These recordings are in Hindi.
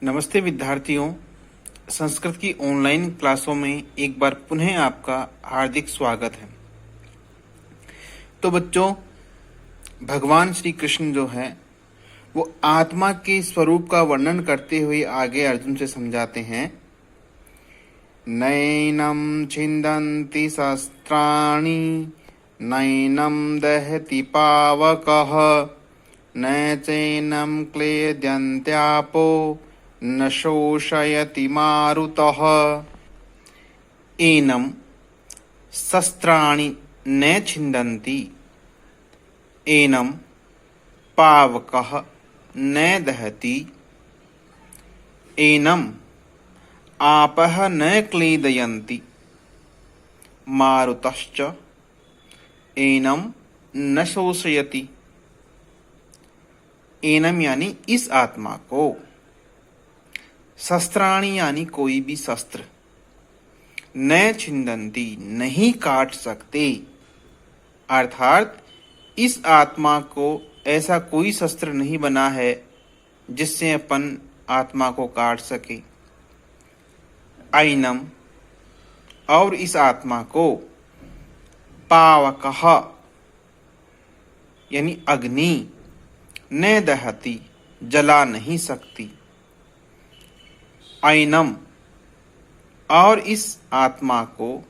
नमस्ते विद्यार्थियों, संस्कृत की ऑनलाइन क्लासों में एक बार पुनः आपका हार्दिक स्वागत है। तो बच्चों, भगवान श्री कृष्ण जो है वो आत्मा के स्वरूप का वर्णन करते हुए आगे अर्जुन से समझाते हैं। नैनं छिन्दन्ति शस्त्राणि नैनं दहति पावकः न चैनं क्लेद्यन्त्यापो न शोषयति मारुतः। एनं शस्त्राणि न छिन्दन्ति एनं पावकः न दहति एनं आपः न क्लेदयन्ति मारुतश्च एनं न शोषयति। एनम यानी इस आत्मा को, शस्त्राणि यानी कोई भी शस्त्र, न छिन्दन्ति नहीं काट सकते, अर्थात इस आत्मा को ऐसा कोई शस्त्र नहीं बना है जिससे अपन आत्मा को काट सके। ऐनम और इस आत्मा को, पावकः यानी अग्नि, न दहति जला नहीं सकती। ऐनम और इस आत्मा को,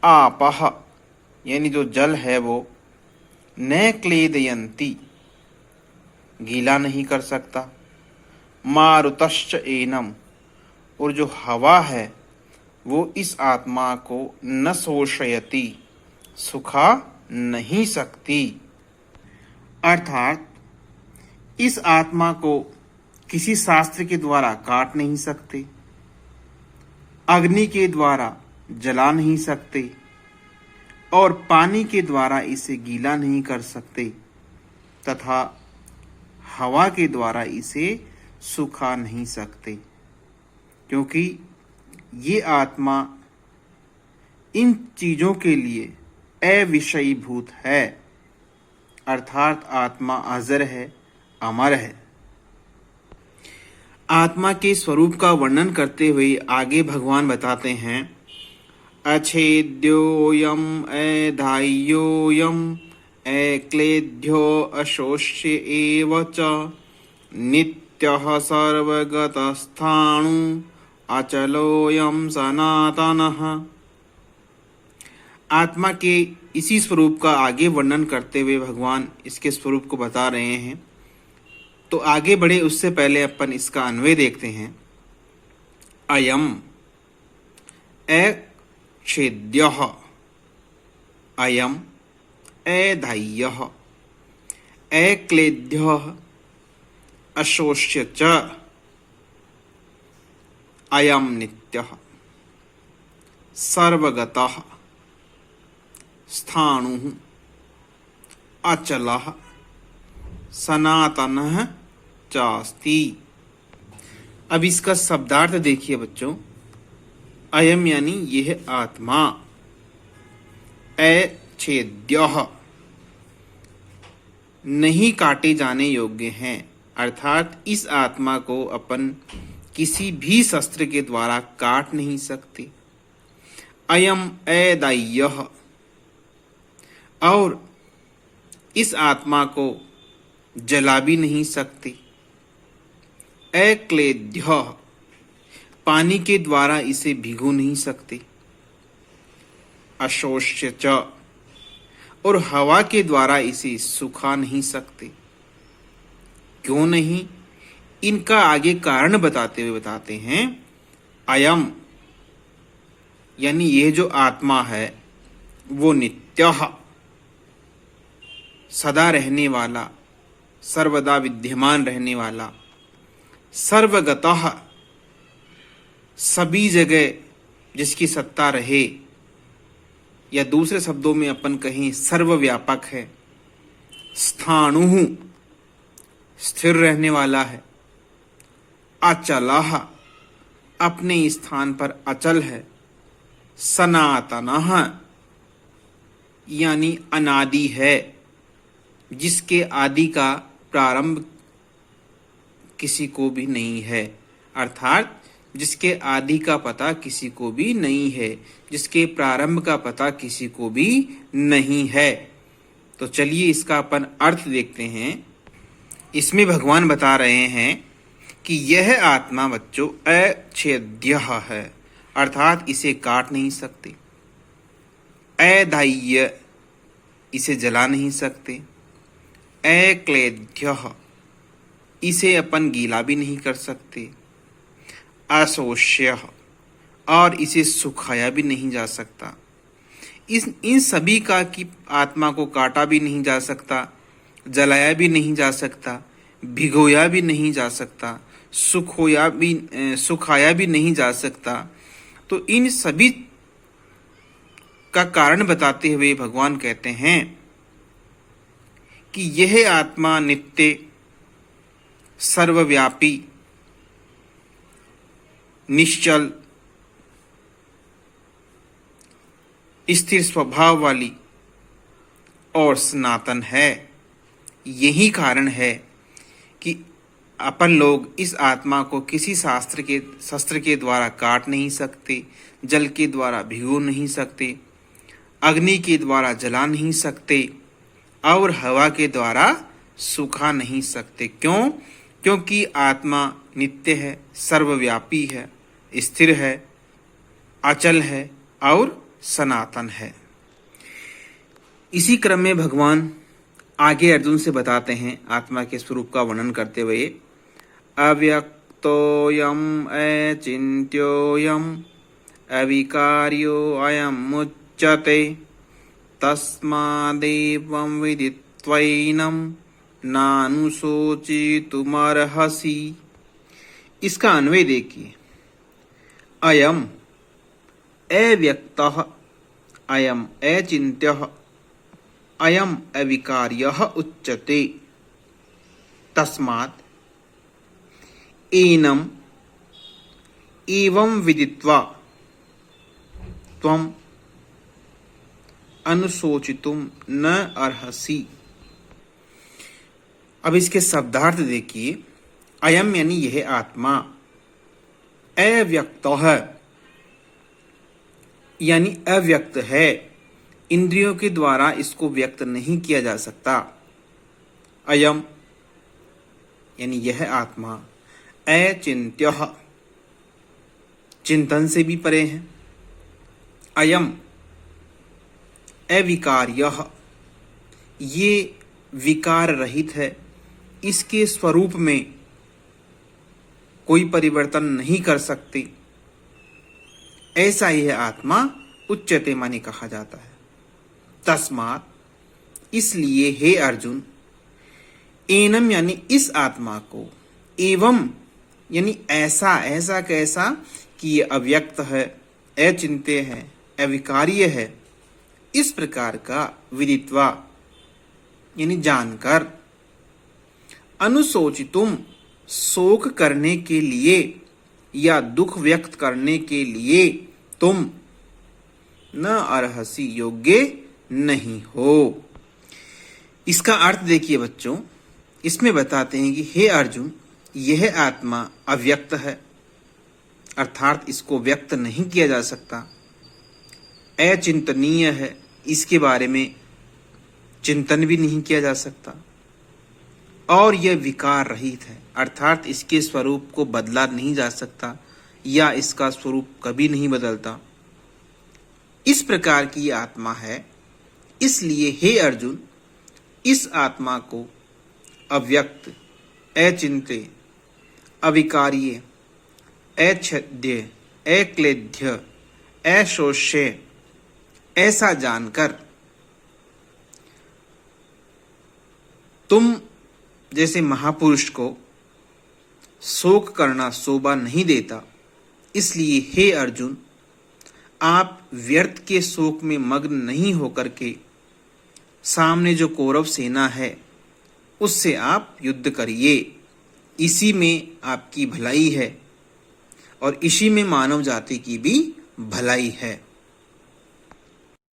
आपः यानी जो जल है वो, न क्लेदयन्ति गीला नहीं कर सकता। मारुतश्च एनम और जो हवा है वो इस आत्मा को न शोषयति सुखा नहीं सकती, अर्थात इस आत्मा को किसी शास्त्र के द्वारा काट नहीं सकते, अग्नि के द्वारा जला नहीं सकते और पानी के द्वारा इसे गीला नहीं कर सकते तथा हवा के द्वारा इसे सुखा नहीं सकते, क्योंकि ये आत्मा इन चीजों के लिए अविषयीभूत है, अर्थात आत्मा अजर है, अमर है। आत्मा के स्वरूप का वर्णन करते हुए आगे भगवान बताते हैं, अच्छेद्योऽयम् अधाह्योऽयम् अक्लेद्यो अशोष्य एव च नित्यः सर्वगतस्थाणु अचलोऽयं सनातनः। आत्मा के इसी स्वरूप का आगे वर्णन करते हुए भगवान इसके स्वरूप को बता रहे हैं। तो आगे बढ़े उससे पहले अपन इसका अन्वय देखते हैं। अयम अच्छेद्यः, अयम अधाह्यः अक्लेद्यः अशोष्य च अयम नित्यः सर्वगतः स्थाणुः अचलः सनातनः चास्ति। अब इसका शब्दार्थ देखिए बच्चों। अयम यानी यह आत्मा, अच्छेद्यः नहीं काटे जाने योग्य हैं, अर्थात इस आत्मा को अपन किसी भी शस्त्र के द्वारा काट नहीं सकते। अयम अदाह्यः और इस आत्मा को जला भी नहीं सकते। अक्लेद्यः पानी के द्वारा इसे भिगो नहीं सकते। अशोष्य च और हवा के द्वारा इसे सुखा नहीं सकते। क्यों नहीं? इनका आगे कारण बताते हुए बताते हैं। अयम यानी यह जो आत्मा है वो नित्यः सदा रहने वाला, सर्वदा विद्यमान रहने वाला, सर्वगतः सभी जगह जिसकी सत्ता रहे, या दूसरे शब्दों में अपन कहें सर्वव्यापक है। स्थाणुः स्थिर रहने वाला है। अचलः अपने स्थान पर अचल है। सनातनः यानी अनादि है, जिसके आदि का प्रारंभ किसी को भी नहीं है, अर्थात जिसके आदि का पता किसी को भी नहीं है, जिसके प्रारंभ का पता किसी को भी नहीं है। तो चलिए इसका अपन अर्थ देखते हैं। इसमें भगवान बता रहे हैं कि यह आत्मा बच्चों अछेद्य है, अर्थात इसे काट नहीं सकते। अदाह्य, इसे जला नहीं सकते। अक्लेद्य, इसे अपन गीला भी नहीं कर सकते। अशोष्य, और इसे सुखाया भी नहीं जा सकता। इन सभी का कि आत्मा को काटा भी नहीं जा सकता, जलाया भी नहीं जा सकता, भिगोया भी नहीं जा सकता, सुखाया भी नहीं जा सकता। तो इन सभी का कारण बताते हुए भगवान कहते हैं कि यह आत्मा नित्य, सर्वव्यापी, निश्चल, स्थिर स्वभाव वाली और सनातन है। यही कारण है कि अपन लोग इस आत्मा को किसी शस्त्र के द्वारा काट नहीं सकते, जल के द्वारा भिगो नहीं सकते, अग्नि के द्वारा जला नहीं सकते और हवा के द्वारा सुखा नहीं सकते। क्यों? क्योंकि आत्मा नित्य है, सर्वव्यापी है, स्थिर है, अचल है और सनातन है। इसी क्रम में भगवान आगे अर्जुन से बताते हैं आत्मा के स्वरूप का वर्णन करते हुए, अव्यक्तोऽयम् अचिन्त्योऽयम् अविकार्यो अयम् मुच्यते तस्मादेवं विदित्वैनं नानुशोचितुमर्हसि। इसका अन्वय देखिए। अयम् अव्यक्तः, अयम् अचिन्त्यः, अयम् अविकार्यः उच्यते तस्मात् एनम् एवं विदित्वा त्वम् अनुशोचितुम न अर्हसि। अब इसके शब्दार्थ देखिए। अयम यानी यह आत्मा, अव्यक्त है यानी अव्यक्त है, इंद्रियों के द्वारा इसको व्यक्त नहीं किया जा सकता। अयम यानी यह आत्मा, अचिन्त्यः, चिंतन से भी परे है। अयम अविकार्यः, ये विकार रहित है, इसके स्वरूप में कोई परिवर्तन नहीं कर सकती। ऐसा यह आत्मा उच्यते माने कहा जाता है। तस्मात्, इसलिए हे अर्जुन, एनम यानी इस आत्मा को, एवं यानी ऐसा, ऐसा कैसा कि ये अव्यक्त है, अचिन्त्य है, अविकार्य है, इस प्रकार का विदित्वा यानी जानकर, अनुशोचितुम शोक करने के लिए या दुख व्यक्त करने के लिए तुम न अर्हसि योग्य नहीं हो। इसका अर्थ देखिए बच्चों। इसमें बताते हैं कि हे अर्जुन, यह आत्मा अव्यक्त है, अर्थात इसको व्यक्त नहीं किया जा सकता। अचिंतनीय है, इसके बारे में चिंतन भी नहीं किया जा सकता। और यह विकार रहित है, अर्थात इसके स्वरूप को बदला नहीं जा सकता या इसका स्वरूप कभी नहीं बदलता। इस प्रकार की आत्मा है। इसलिए हे अर्जुन, इस आत्मा को अव्यक्त, अचिन्त्य, अविकार्य, अछेद्य, अक्लेद्य, अशोष्य ऐसा जानकर तुम जैसे महापुरुष को शोक करना शोभा नहीं देता। इसलिए हे अर्जुन, आप व्यर्थ के शोक में मग्न नहीं होकर के सामने जो कौरव सेना है उससे आप युद्ध करिए। इसी में आपकी भलाई है और इसी में मानव जाति की भी भलाई है।